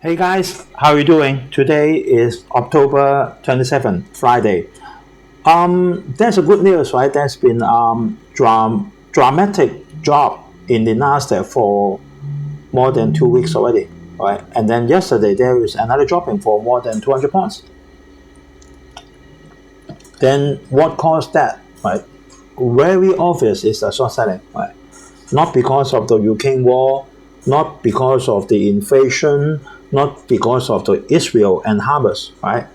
Hey guys, how are you doing? Today is October 27th, Friday. There's a good news, right? There's been dramatic drop in the Nasdaq for more than 2 weeks already, right? And then yesterday there is another dropping for more than 200 points. Then what caused that, right? Very obvious is the short selling, right? Not because of the Ukraine war, not because of the inflation, not because of the Israel and Hamas, right?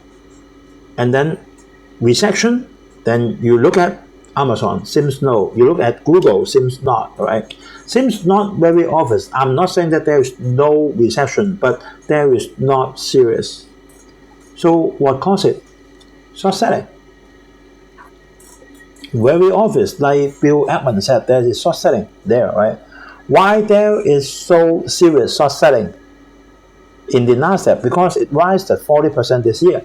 And then recession, then you look at Amazon, seems no. You look at Google, seems not, right? Seems not very obvious. I'm not saying that there is no recession, but there is not serious. So what caused it? Short selling. Very obvious, like Bill Ackman said, there is short selling there, right? Why there is so serious short selling in the Nasdaq? Because it rised at 40% this year.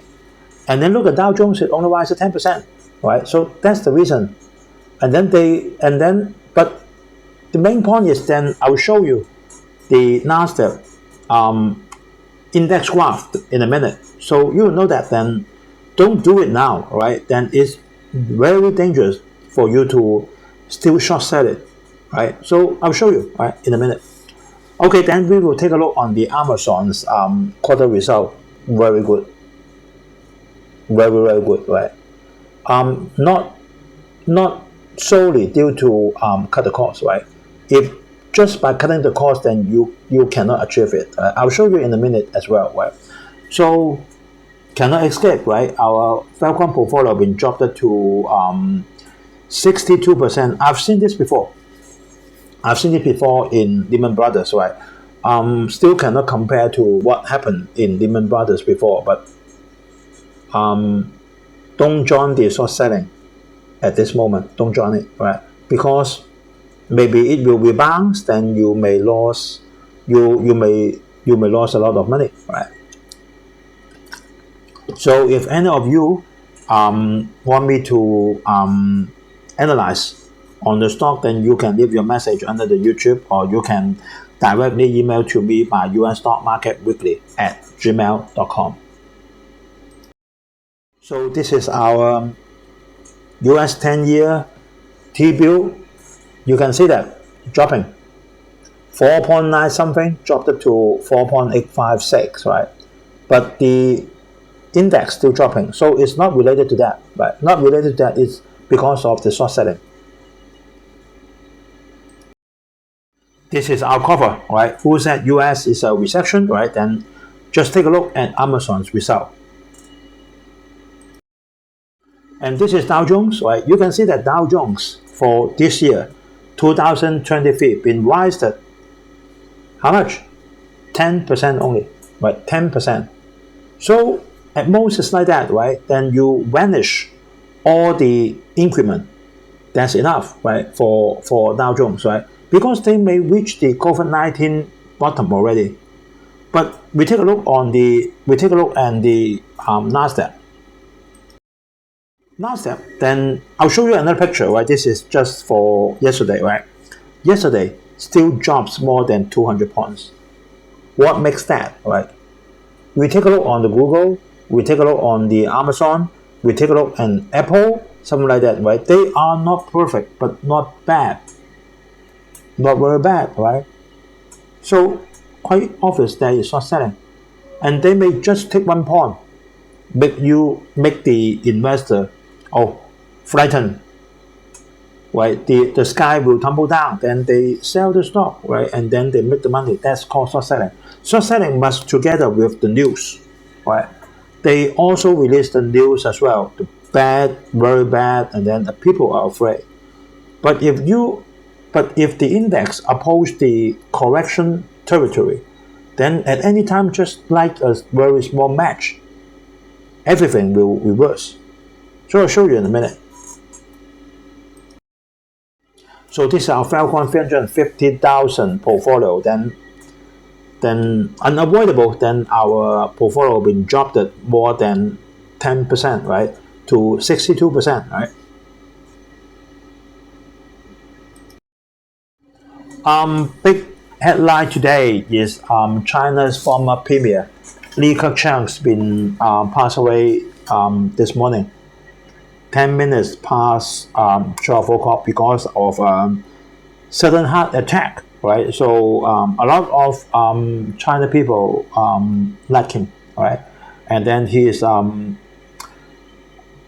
And then look at Dow Jones, it only rises at 10%, right? So that's the reason. But the main point is then I will show you the Nasdaq index graph in a minute. So you know that then don't do it now, right? Then it's very dangerous for you to still short sell it, right? So I'll show you, right, in a minute. Okay, then we will take a look on the Amazon's quarter result. Very good, very good, right? Not solely due to cut the cost, right? If just by cutting the cost, then you cannot achieve it. I'll show you in a minute as well, right? So cannot escape, right? Our Falcon portfolio been dropped to 62%. I've seen this before. I've seen it before in Lehman Brothers, right? Still cannot compare to what happened in Lehman Brothers before, but don't join the short selling at this moment. Don't join it, right? Because maybe it will rebound, then you may lose lose a lot of money, right? So if any of you want me to analyze on the stock, then you can leave your message under the YouTube, or you can directly email to me by Usstockmarketweekly@gmail.com. So this is our US 10-year T-bill. You can see that dropping 4.9 something, dropped it to 4.856, right? But the index still dropping, so it's not related to that, right? Not related to that, it's because of the short selling. This is our cover, right? Who said US is a recession, right? Then just take a look at Amazon's result. And this is Dow Jones, right? You can see that Dow Jones for this year, 2023, been raised at how much? 10% only, right? 10%. So at most it's like that, right? Then you vanish all the increment. That's enough, right? For Dow Jones, right? Because they may reach the COVID-19 bottom already. But we take a look at the Nasdaq. Then I'll show you another picture, right? This is just for yesterday, right? Yesterday still drops more than 200 points. What makes that, right? We take a look on the Google, we take a look on the Amazon, we take a look at Apple, something like that, right? They are not perfect, but not bad. Not very bad, right? So quite obvious there is short selling. And they may just take one point, make the investor frightened, right? The sky will tumble down, then they sell the stock, right? And then they make the money. That's called short selling. Short selling must together with the news, right? They also release the news as well, the bad, very bad, and then the people are afraid. But if the index approach the correction territory, then at any time, just like a very small match, everything will reverse. So I'll show you in a minute. So this is our Falcon 350,000 portfolio. Then unavoidable, then our portfolio been dropped at more than 10%, right, to 62%, right? Big headline today is China's former premier Li Keqiang's been passed away this morning, 10 minutes past 12 o'clock because of sudden heart attack, right? So a lot of China people like him, right? And then he is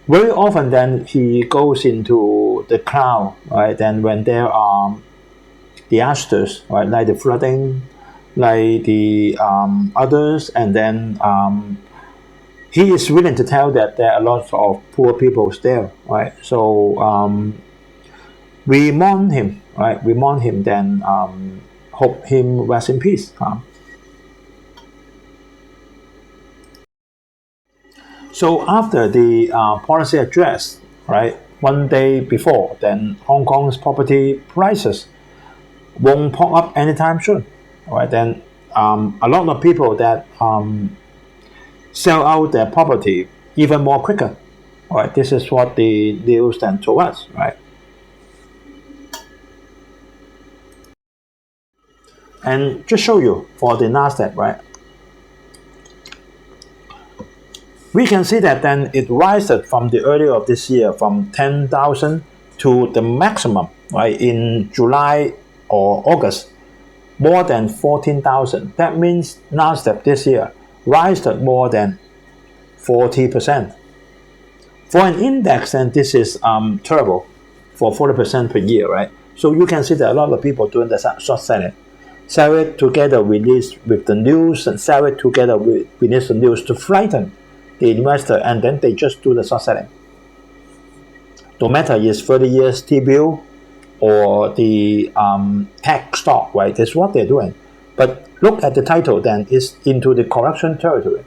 very often then he goes into the crowd, right? Then when there are disasters, right, like the flooding, like the others, and then he is willing to tell that there are lots of poor people there, right? So we mourn him, right? We mourn him, then hope him rest in peace. So after the policy address, right, one day before, then Hong Kong's property prices won't pop up anytime soon, right? Then a lot of people that sell out their property even more quicker, right? This is what the news then told us, right? And just show you for the Nasdaq, right? We can see that then it rises from the earlier of this year from 10,000 to the maximum, right, in July or August, more than 14,000. That means Nasdaq this year rised more than 40%. For an index, then this is terrible for 40% per year, right? So you can see that a lot of people doing the short selling. Sell it together with the news and sell it together with the news to frighten the investor, and then they just do the short selling. No matter it's 30 years T-bill or the tech stock, right? That's what they're doing. But look at the title then, it's into the correction territory.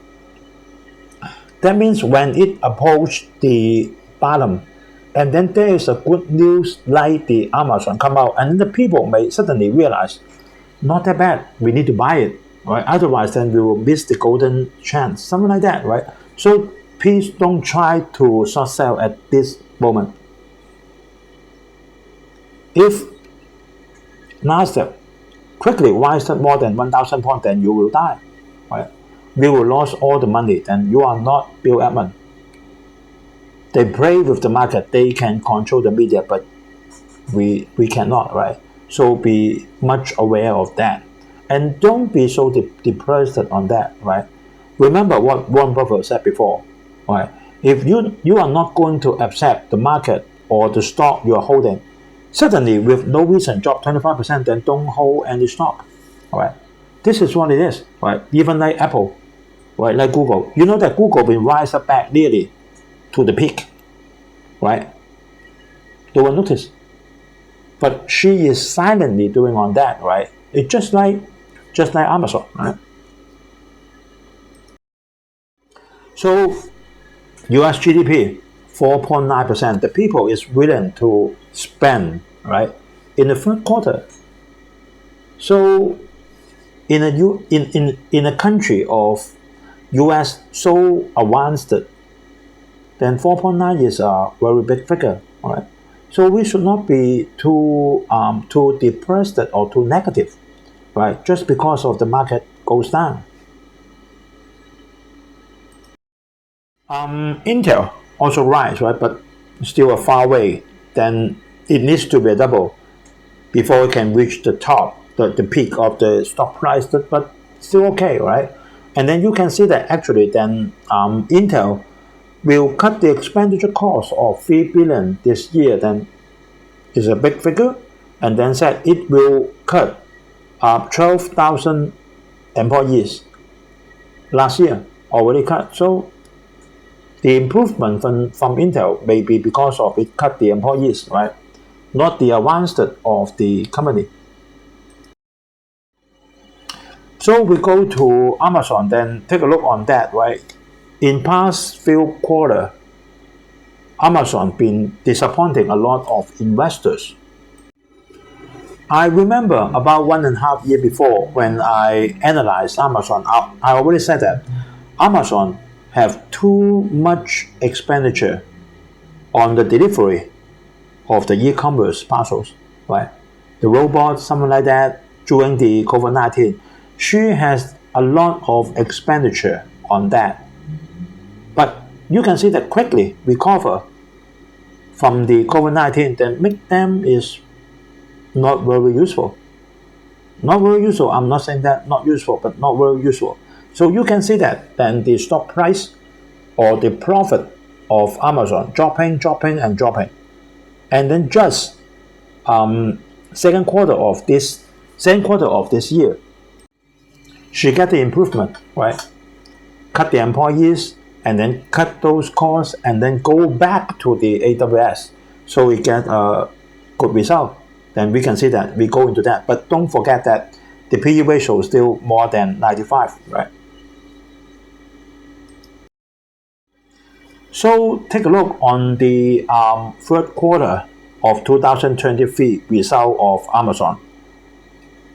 That means when it approached the bottom, and then there is a good news like the Amazon come out, and the people may suddenly realize, not that bad, we need to buy it, right? Otherwise, then we will miss the golden chance, something like that, right? So please don't try to short sell at this moment. If Nasdaq quickly rises more than 1,000 points, then you will die, right? You will lose all the money, and you are not Bill Ackman. They play with the market, they can control the media, but we cannot, right? So be much aware of that. And don't be so depressed on that, right? Remember what Warren Buffett said before, right? If you are not going to accept the market or the stock you are holding, suddenly with no reason drop 25%, then don't hold any stock, all right? This is what it is, right? Even like Apple, right? Like Google. You know that Google will rise up back nearly to the peak, right? They will notice. But she is silently doing on that, right? It's just like Amazon, right? So US GDP 4.9%. The people is willing to spend, right, in the third quarter. So in a country of US so advanced, then 4.9 is a very big figure, right? So we should not be too depressed or too negative, right? Just because of the market goes down. Intel also rise, right? But still a far way. Then it needs to be a double before it can reach the top, the peak of the stock price. But still okay, right? And then you can see that actually then Intel will cut the expenditure cost of 3 billion this year. Then is a big figure, and then said it will cut 12,000 employees last year already cut. So the improvement from Intel may be because of it cut the employees, right? Not the advanced of the company. So we go to Amazon, then take a look on that, right? In past few quarters, Amazon been disappointing a lot of investors. I remember about 1.5 years before when I analyzed Amazon, I already said that Amazon have too much expenditure on the delivery of the e-commerce parcels, right? The robots, something like that, during the COVID-19. She has a lot of expenditure on that. But you can see that quickly recover from the COVID-19, then make them is not very useful. Not very useful. I'm not saying that not useful, but not very useful. So you can see that then the stock price or the profit of Amazon dropping, and then just second quarter of this year, she get the improvement, right? Cut the employees and then cut those costs and then go back to the AWS, so we get a good result. Then we can see that we go into that, but don't forget that the PE ratio is still more than 95, right? So take a look on the third quarter of 2023 result of Amazon.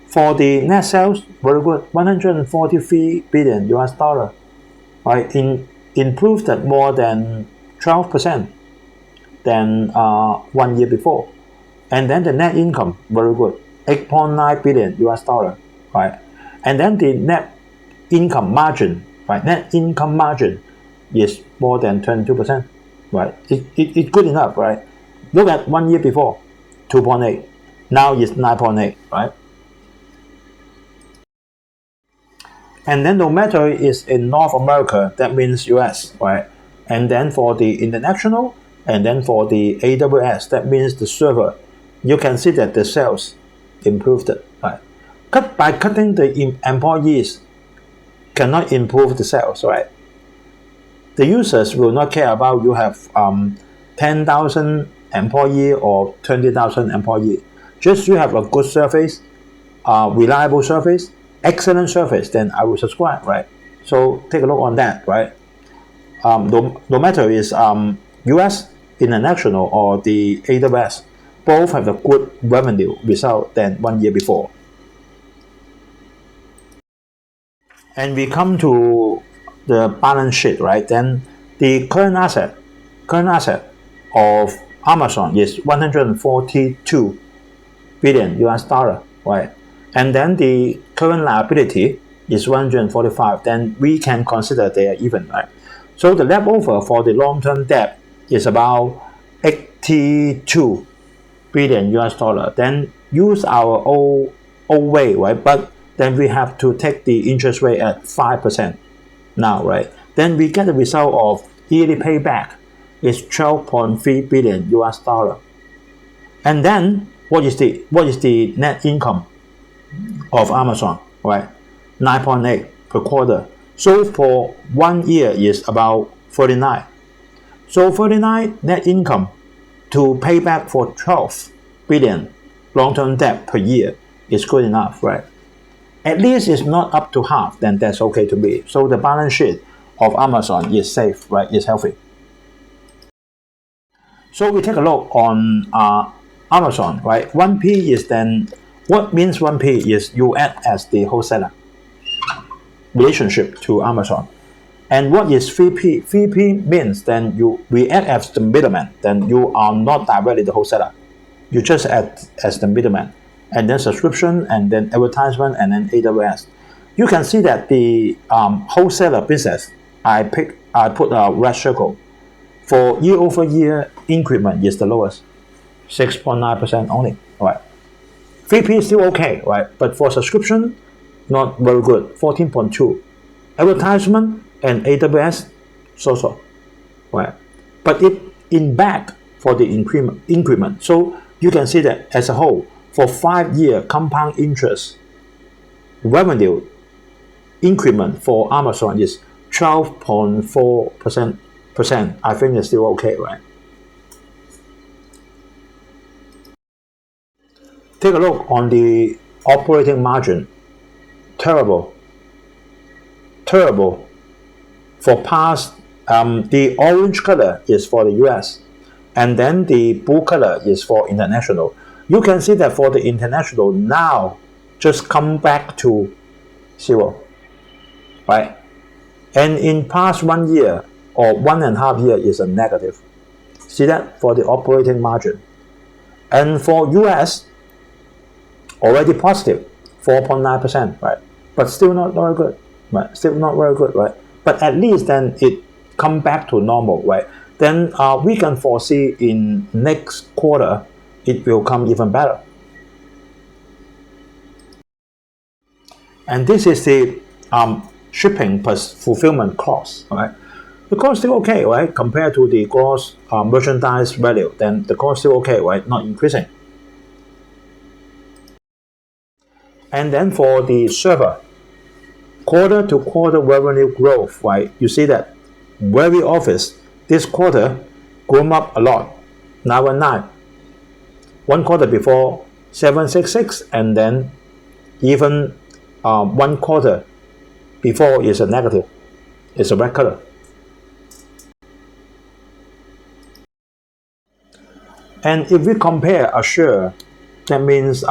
For the net sales, very good, 143 billion US dollar, right? Improved at more than 12% than 1 year before. And then the net income, very good, 8.9 billion US dollar, right? And then the net income margin, right? Net income margin is more than 22%, right? It's good enough, right? Look at 1 year before, 2.8, now it's 9.8, right? And then no matter it's in North America, that means US, right? And then for the international, and then for the AWS, that means the server, you can see that the sales improved, right? By cutting the employees cannot improve the sales, right? The users will not care about you have 10,000 employee or 20,000 employee. Just you have a good service, reliable service, excellent service, then I will subscribe, right? So take a look on that, right? No matter is US, international, or the AWS, both have a good revenue result than 1 year before. And we come to the balance sheet, right? Then the current asset of Amazon is 142 billion US dollar, right? And then the current liability is 145. Then we can consider they are even, right? So the leftover for the long-term debt is about 82 billion US dollar. Then use our old way, right? But then we have to take the interest rate at 5% now, right? Then we get the result of yearly payback is 12.3 billion US dollar. And then what is the net income of Amazon, right? 9.8 per quarter. So for 1 year is about 39. So 39 net income to pay back for 12 billion long-term debt per year is good enough, right? At least it's not up to half, then that's okay to me. So the balance sheet of Amazon is safe, right? Is healthy. So we take a look on Amazon, right? 1P is then, what means 1P is you act as the wholesaler relationship to Amazon. And what is 3P? 3P means then we act as the middleman, then you are not directly the wholesaler. You just act as the middleman. And then subscription, and then advertisement, and then AWS. You can see that the wholesaler business, I put a red circle. For year-over-year increment is the lowest, 6.9% only, right? 3P is still okay, right? But for subscription, not very good, 14.2. Advertisement and AWS, so, right? But it in back for the increment. So you can see that as a whole, for 5-year compound interest, revenue increment for Amazon is 12.4%. I think it's still okay, right? Take a look on the operating margin. Terrible. For past, the orange color is for the US, and then the blue color is for international. You can see that for the international now just come back to 0, right? And in past 1 year or 1.5 years is a negative. See that for the operating margin. And for US, already positive, 4.9%, right? But still not very good, right? Still not very good, right? but at least then it come back to normal, right? Then we can foresee in next quarter it will come even better. And this is the shipping plus fulfillment cost, right? The cost still okay, right? Compared to the gross merchandise value, then the cost still okay, right? Not increasing. And then for the server, quarter to quarter revenue growth, right? You see that very obvious. This quarter grew up a lot, 919. One quarter before 766, and then even one quarter before is a negative. It's a red color. And if we compare a share, that means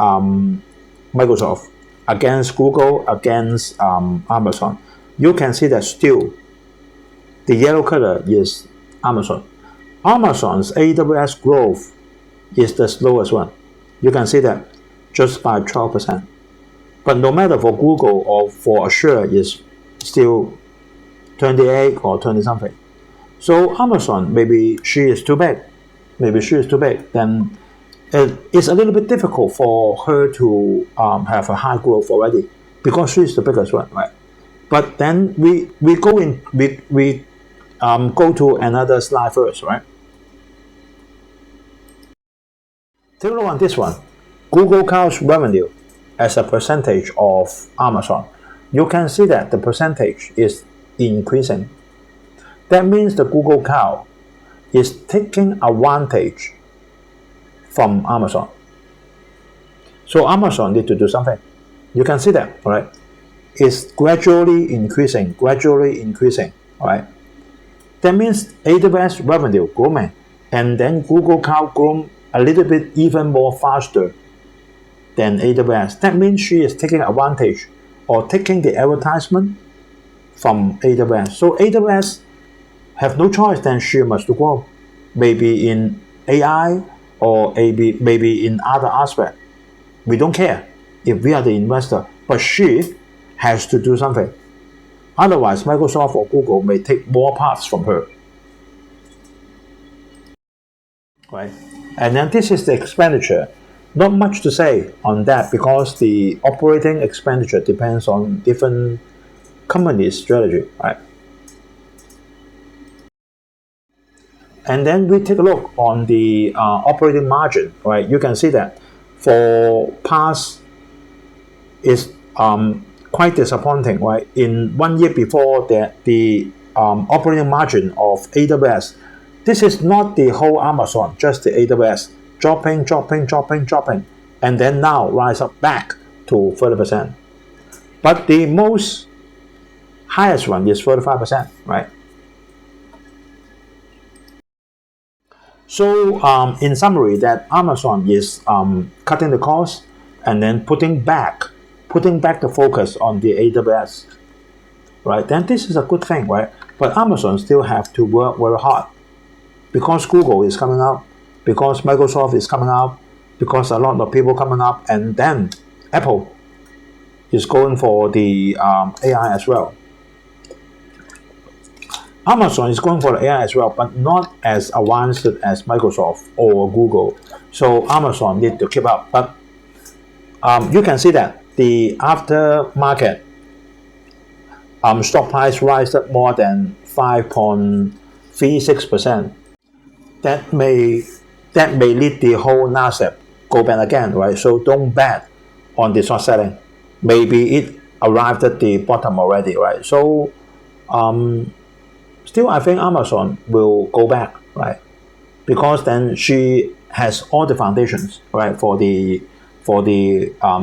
Microsoft against Google, against Amazon, you can see that still the yellow color is Amazon. Amazon's AWS growth is the slowest one. You can see that just by 12%. But no matter for Google or for Azure, is still 28 or 20 something. So Amazon, maybe she is too big. Maybe she is too big. Then it's a little bit difficult for her to have a high growth already because she is the biggest one, right? But then we go in we go to another slide first, right? Take a look on this one. Google Cloud's revenue as a percentage of Amazon. You can see that the percentage is increasing. That means the Google Cloud is taking advantage from Amazon. So Amazon need to do something. You can see that, right? It's gradually increasing, right? That means AWS revenue growing, and then Google Cloud grown a little bit even more faster than AWS. That means she is taking advantage or taking the advertisement from AWS. So AWS have no choice, then she must grow. Maybe in AI or maybe in other aspect. We don't care if we are the investor, but she has to do something. Otherwise, Microsoft or Google may take more parts from her. Right? And then this is the expenditure. Not much to say on that because the operating expenditure depends on different companies' strategy, right? And then we take a look on the operating margin, right? You can see that for past is quite disappointing, right? In 1 year before that, the operating margin of AWS, this is not the whole Amazon, just the AWS, dropping, and then now rise up back to 30%. But the most highest one is 45%, right? So in summary, that Amazon is cutting the cost and then putting back the focus on the AWS, right? Then this is a good thing, right? But Amazon still have to work very hard because Google is coming up, because Microsoft is coming up, because a lot of people coming up, and then Apple is going for the AI as well. Amazon is going for the AI as well, but not as advanced as Microsoft or Google. So Amazon need to keep up. But you can see that the aftermarket stock price rise up more than 5.36%. That may lead the whole Nasdaq go back again, right? So don't bet on the short selling. Maybe it arrived at the bottom already, right? So still, I think Amazon will go back, right? Because then she has all the foundations, right, for the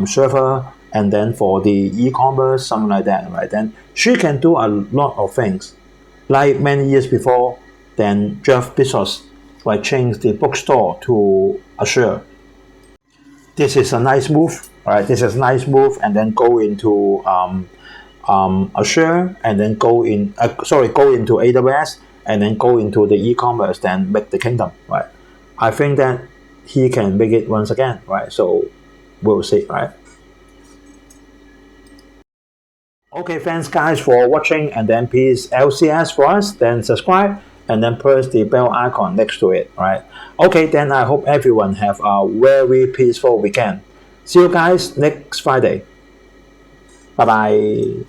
server and then for the e-commerce, something like that, right? Then she can do a lot of things, like many years before. Then Jeff Bezos changed the bookstore to Azure. This is a nice move, right? This is a nice move, and then go into Azure, and then go into AWS, and then go into the e-commerce, then make the kingdom, right? I think that he can make it once again, right? So we'll see, right? Okay, thanks guys for watching, and then please LCS for us, then subscribe, and then press the bell icon next to it, right? Okay, then I hope everyone have a very peaceful weekend. See you guys next Friday. Bye bye.